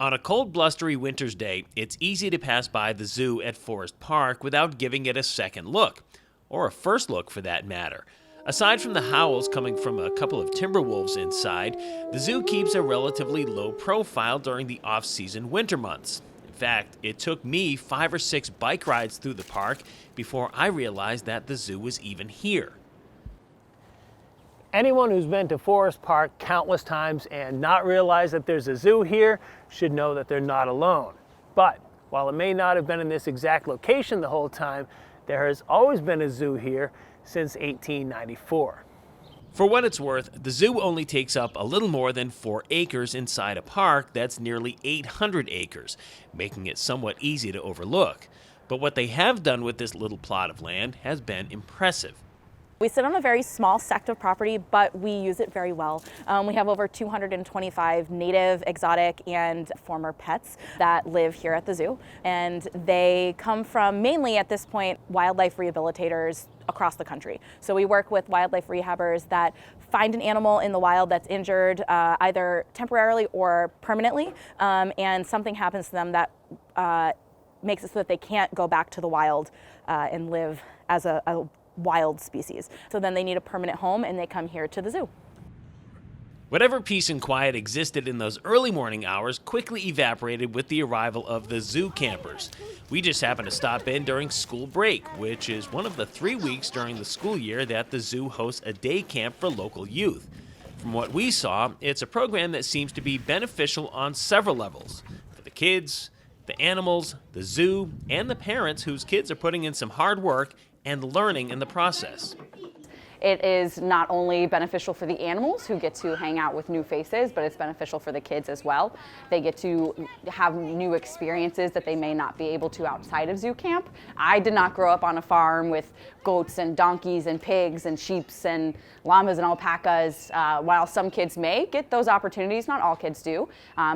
On a cold, blustery winter's day, it's easy to pass by the zoo at Forest Park without giving it a second look, or a first look for that matter. Aside from the howls coming from a couple of timber wolves inside, the zoo keeps a relatively low profile during the off-season winter months. In fact, it took me 5 or 6 bike rides through the park before I realized that the zoo was even here. Anyone who's been to Forest Park countless times and not realized that there's a zoo here should know that they're not alone. But while it may not have been in this exact location the whole time, there has always been a zoo here since 1894. For what it's worth, the zoo only takes up a little more than 4 acres inside a park that's nearly 800 acres, making it somewhat easy to overlook. But what they have done with this little plot of land has been impressive. We sit on a very small sect of property, but we use it very well. We have over 225 native, exotic, and former pets that live here at the zoo. And they come from mainly, at this point, wildlife rehabilitators across the country. So we work with wildlife rehabbers that find an animal in the wild that's injured, either temporarily or permanently, and something happens to them that makes it so that they can't go back to the wild and live as a wild species. So then they need a permanent home and they come here to the zoo. Whatever peace and quiet existed in those early morning hours quickly evaporated with the arrival of the zoo campers. We just happened to stop in during school break, which is one of the 3 weeks during the school year that the zoo hosts a day camp for local youth. From what we saw, it's a program that seems to be beneficial on several levels. For the kids, the animals, the zoo, and the parents whose kids are putting in some hard work and learning in the process. It is not only beneficial for the animals who get to hang out with new faces, but it's beneficial for the kids as well. They get to have new experiences that they may not be able to outside of zoo camp. I did not grow up on a farm with goats and donkeys and pigs and sheep and llamas and alpacas. While some kids may get those opportunities, not all kids do.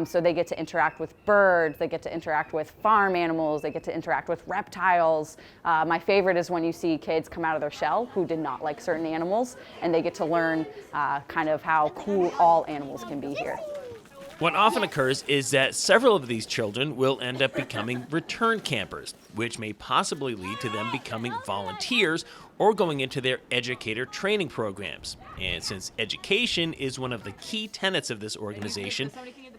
So they get to interact with birds, they get to interact with farm animals, they get to interact with reptiles. My favorite is when you see kids come out of their shell who did not like certain animals, and they get to learn kind of how cool all animals can be here. What often occurs is that several of these children will end up becoming return campers, which may possibly lead to them becoming volunteers or going into their educator training programs. And since education is one of the key tenets of this organization,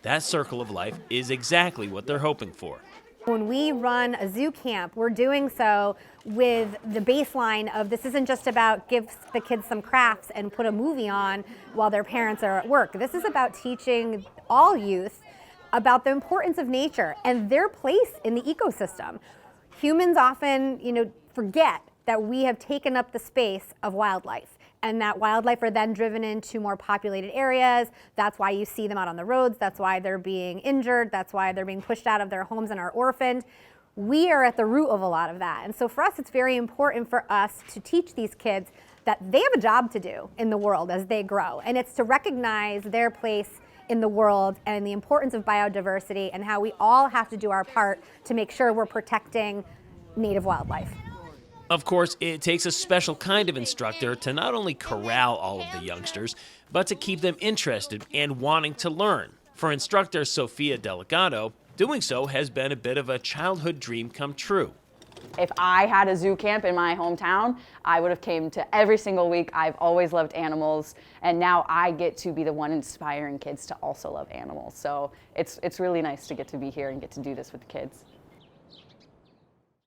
that circle of life is exactly what they're hoping for. When we run a zoo camp, we're doing so with the baseline of this isn't just about give the kids some crafts and put a movie on while their parents are at work. This is about teaching all youth about the importance of nature and their place in the ecosystem. Humans often, forget that we have taken up the space of wildlife, and that wildlife are then driven into more populated areas. That's why you see them out on the roads. That's why they're being injured. That's why they're being pushed out of their homes and are orphaned. We are at the root of a lot of that. And so for us, it's very important for us to teach these kids that they have a job to do in the world as they grow. And it's to recognize their place in the world and the importance of biodiversity and how we all have to do our part to make sure we're protecting native wildlife. Of course, it takes a special kind of instructor to not only corral all of the youngsters, but to keep them interested and wanting to learn. For instructor SOPHIA DELEGATO, doing so has been a bit of a childhood dream come true. If I had a zoo camp in my hometown, I would have came to every single week. I've always loved animals, and now I get to be the one inspiring kids to also love animals. So it's really nice to get to be here and get to do this with the kids.